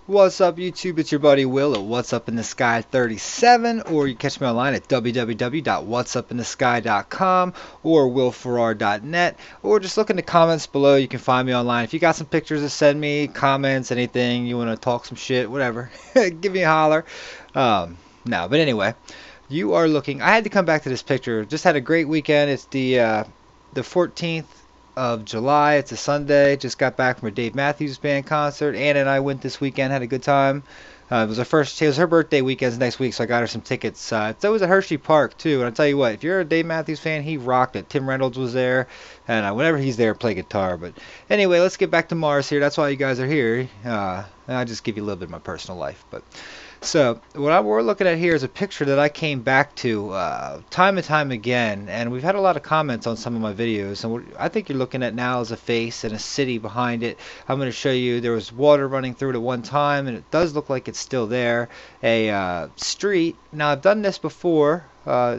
What's up, YouTube? It's your buddy Will at What's Up in the Sky 37, or you catch me online at www.whatsupinthesky.com or willfarrar.net, or just look in the comments below. You can find me online. If you got some pictures to send me, comments, anything, you want to talk some shit, whatever, give me a holler. No, but anyway, you are looking. I had to come back to this picture. Just had a great weekend. It's the 14th of July. It's a Sunday. Just got back from a Dave Matthews Band concert. Anna and I went this weekend, had a good time. It was her birthday weekend's next week, so I got her some tickets. It's always at Hershey Park too, and I'll tell you what, if you're a Dave Matthews fan, he rocked it. Tim Reynolds was there, and whenever he's there, play guitar. But anyway, let's get back to Mars here. That's why you guys are here. I'll just give you a little bit of my personal life, but. So what we're looking at here is a picture that I came back to time and time again, and we've had a lot of comments on some of my videos. And what I think you're looking at now is a face and a city behind it. I'm going to show you there was water running through it at one time, and it does look like it's still there. A street. Now I've done this before.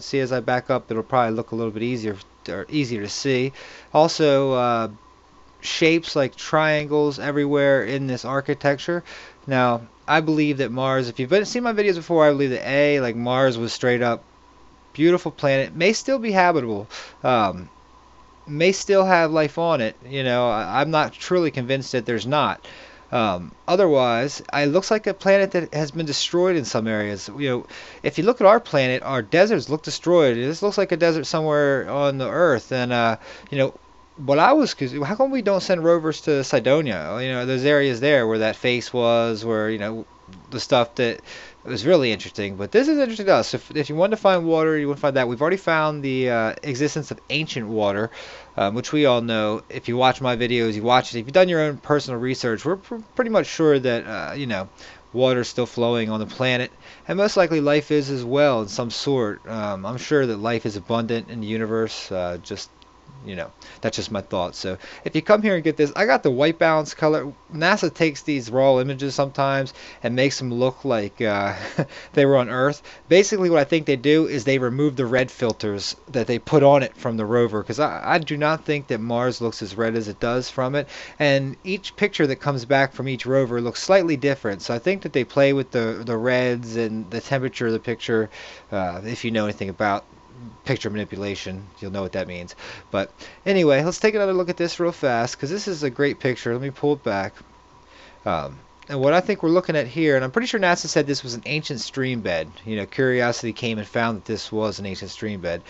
See, as I back up, it'll probably look a little bit easier to see. Also, shapes like triangles everywhere in this architecture. Now, I believe that Mars, if you've seen my videos before, I believe that like Mars was straight up beautiful planet, may still be habitable, may still have life on it. I'm not truly convinced that there's not. Otherwise, it looks like a planet that has been destroyed in some areas. If you look at our planet, our deserts look destroyed. This looks like a desert somewhere on the Earth, and cause how come we don't send rovers to Cydonia? Those areas there where that face was, where the stuff that was really interesting. But this is interesting to us. If you want to find water, you want to find that. We've already found the existence of ancient water, which we all know. If you watch my videos, you watch it. If you've done your own personal research, we're pretty much sure that water is still flowing on the planet, and most likely life is as well in some sort. I'm sure that life is abundant in the universe. That's just my thoughts. So if you come here and get this, I got the white balance color. NASA takes these raw images sometimes and makes them look like they were on Earth. Basically what I think they do is they remove the red filters that they put on it from the rover, because I do not think that Mars looks as red as it does from it, and each picture that comes back from each rover looks slightly different. So I think that they play with the reds and the temperature of the picture. If you know anything about picture manipulation, you'll know what that means. But anyway, let's take another look at this real fast, because this is a great picture. Let me pull it back. And what I think we're looking at here, and I'm pretty sure NASA said this was an ancient stream bed. Curiosity came and found that this was an ancient stream bed.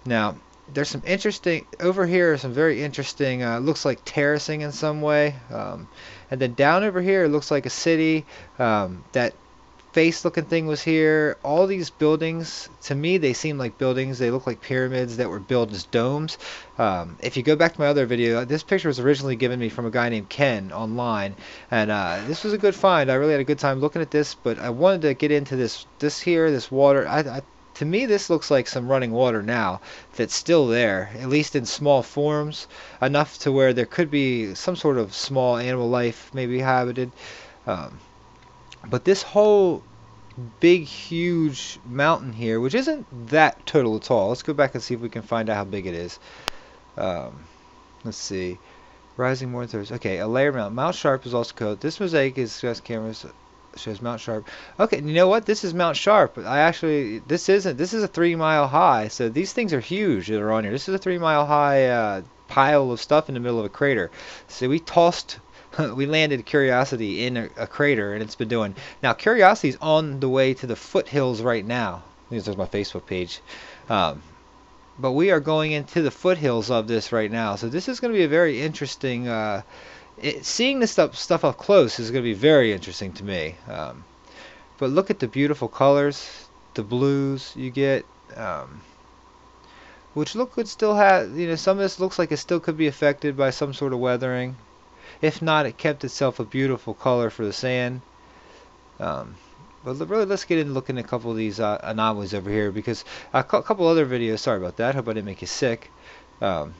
Now, there's some interesting, over here, some very interesting, looks like terracing in some way. And then down over here, it looks like a city. That face looking thing was here. All these buildings, to me, they seem like buildings. They look like pyramids that were built as domes. If you go back to my other video, this picture was originally given me from a guy named Ken online, and this was a good find. I really had a good time looking at this, but I wanted to get into this water. To me, this looks like some running water now that's still there, at least in small forms, enough to where there could be some sort of small animal life maybe habited. But this whole big, huge mountain here, which isn't that total at all. Let's go back and see if we can find out how big it is. Let's see. Rising more Thursday. Okay, a layer mountain. Mount Sharp is also called. This mosaic is just cameras shows Mount Sharp. Okay, you know what? This is Mount Sharp. This is a 3 mile high. So these things are huge that are on here. This is a 3 mile high pile of stuff in the middle of a crater. So we landed Curiosity in a crater, and it's been doing. Now, Curiosity's on the way to the foothills right now. There's my Facebook page. But we are going into the foothills of this right now. So this is going to be a very interesting. Seeing this stuff up close is going to be very interesting to me. But look at the beautiful colors, the blues you get. Which could still have. Some of this looks like it still could be affected by some sort of weathering. If not, it kept itself a beautiful color for the sand. But really, let's get into looking at a couple of these anomalies over here, because a couple other videos. Sorry about that. Hope I didn't make you sick. Let's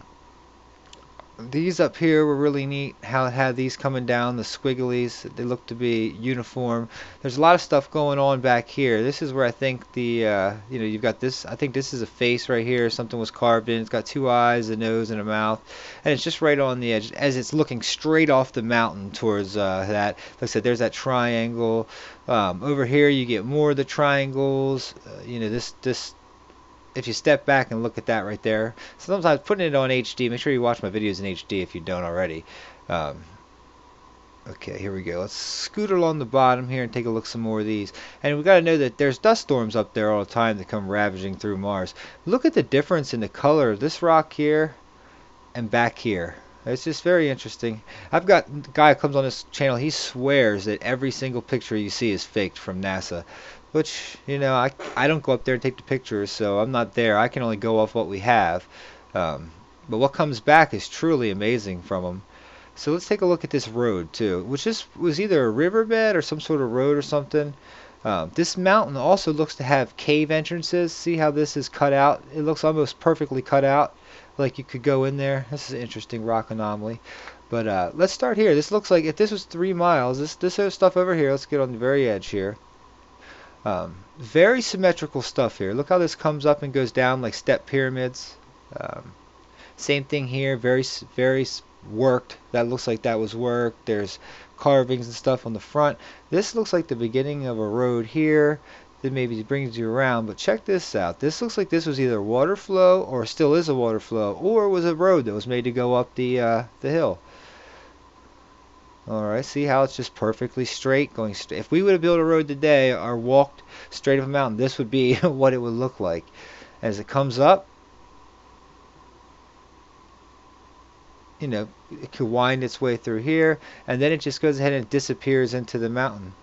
These up here were really neat. How it had these coming down, the squigglies. They look to be uniform. There's a lot of stuff going on back here. This is where I think the, you've got this. I think this is a face right here. Something was carved in. It's got two eyes, a nose, and a mouth. And it's just right on the edge as it's looking straight off the mountain towards that. Like I said, there's that triangle. Over here you get more of the triangles. This if you step back and look at that right there, sometimes putting it on HD, make sure you watch my videos in HD if you don't already. Um, okay, here we go. Let's scoot along the bottom here and take a look some more of these. And we got to know that there's dust storms up there all the time that come ravaging through Mars. Look at the difference in the color of this rock here and back here. It's just very interesting. I've got a guy who comes on this channel, he swears that every single picture you see is faked from NASA. Which, I don't go up there and take the pictures, so I'm not there. I can only go off what we have. But what comes back is truly amazing from them. So let's take a look at this road, too, which was either a riverbed or some sort of road or something. This mountain also looks to have cave entrances. See how this is cut out? It looks almost perfectly cut out, like you could go in there. This is an interesting rock anomaly. But let's start here. This looks like if this was 3 miles, this stuff over here, let's get on the very edge here. Very symmetrical stuff here. Look how this comes up and goes down like step pyramids. Same thing here. Very, very worked. That looks like that was worked. There's carvings and stuff on the front. This looks like the beginning of a road here that maybe brings you around. But check this out. This looks like this was either water flow or still is a water flow, or was a road that was made to go up the hill. Alright, see how it's just perfectly straight, going straight. If we would have built a road today or walked straight up a mountain, this would be what it would look like. As it comes up, it could wind its way through here, and then it just goes ahead and disappears into the mountain.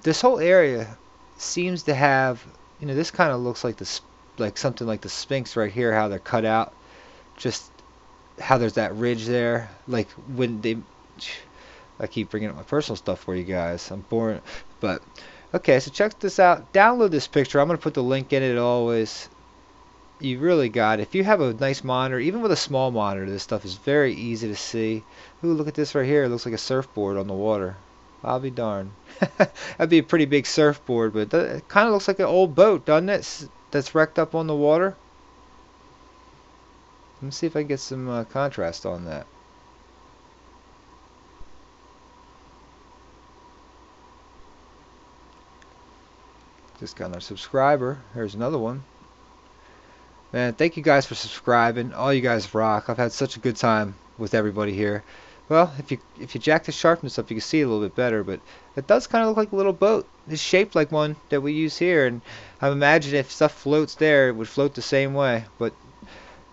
This whole area seems to have, this kind of looks like something like the Sphinx right here, how they're cut out. Just how there's that ridge there, like when they... I keep bringing up my personal stuff for you guys. I'm boring. But, okay, so check this out. Download this picture. I'm going to put the link in it always. You really got it. If you have a nice monitor, even with a small monitor, this stuff is very easy to see. Ooh, look at this right here. It looks like a surfboard on the water. I'll be darned. That'd be a pretty big surfboard, but it kind of looks like an old boat, doesn't it? That's wrecked up on the water. Let me see if I can get some contrast on that. Just got another subscriber. Here's another one. Man, thank you guys for subscribing. All you guys rock. I've had such a good time with everybody here. Well, if you jack the sharpness up, you can see it a little bit better. But it does kind of look like a little boat. It's shaped like one that we use here. And I imagine if stuff floats there, it would float the same way. But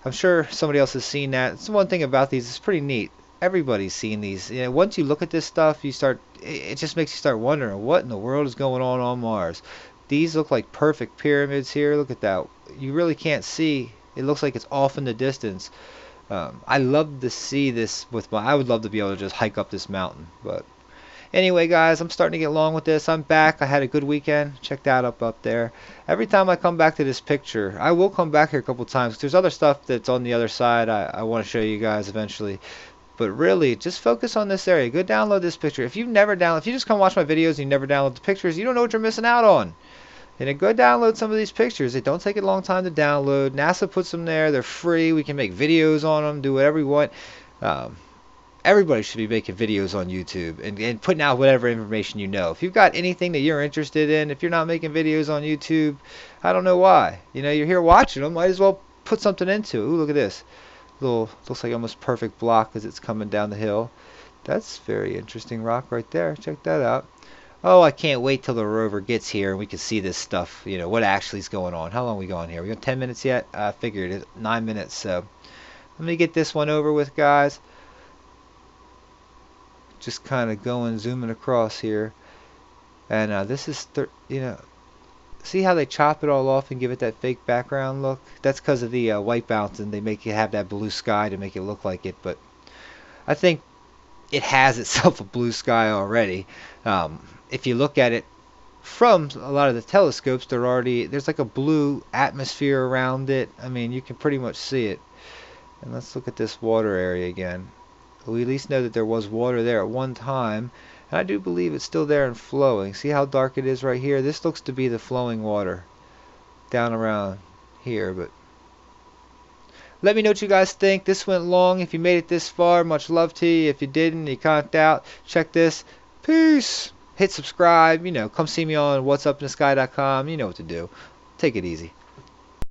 I'm sure somebody else has seen that. It's the one thing about these. It's pretty neat. Everybody's seen these. Once you look at this stuff, it just makes you start wondering what in the world is going on Mars. These look like perfect pyramids here. Look at that. You really can't see. It looks like it's off in the distance. I love to see this I would love to be able to just hike up this mountain. But anyway, guys, I'm starting to get along with this. I'm back. I had a good weekend. Check that up there. Every time I come back to this picture, I will come back here a couple times. There's other stuff that's on the other side I want to show you guys eventually. But really, just focus on this area. Go download this picture. If you just come watch my videos and you never download the pictures, you don't know what you're missing out on. And go download some of these pictures. They don't take a long time to download. NASA puts them there. They're free. We can make videos on them, do whatever we want. Everybody should be making videos on YouTube and putting out whatever information you know. If you've got anything that you're interested in, if you're not making videos on YouTube, I don't know why. You're here watching them. Might as well put something into it. Ooh, look at this. Looks like almost perfect block as it's coming down the hill. That's very interesting rock right there. Check that out. Oh, I can't wait till the rover gets here and we can see this stuff, what actually is going on. How long are we going here? We got 10 minutes yet? I figured it's 9 minutes, so let me get this one over with, guys. Just kind of zooming across here. And this is, see how they chop it all off and give it that fake background look? That's because of the white balance, and they make it have that blue sky to make it look like it, but I think it has itself a blue sky already. If you look at it from a lot of the telescopes, there's like a blue atmosphere around it. I mean, you can pretty much see it. And let's look at this water area again. We at least know that there was water there at one time. And I do believe it's still there and flowing. See how dark it is right here? This looks to be the flowing water down around here. But let me know what you guys think. This went long. If you made it this far, much love to you. If you didn't, you conked out, check this. Peace. Hit subscribe. You know, come see me on whatsupinthesky.com. You know what to do. Take it easy.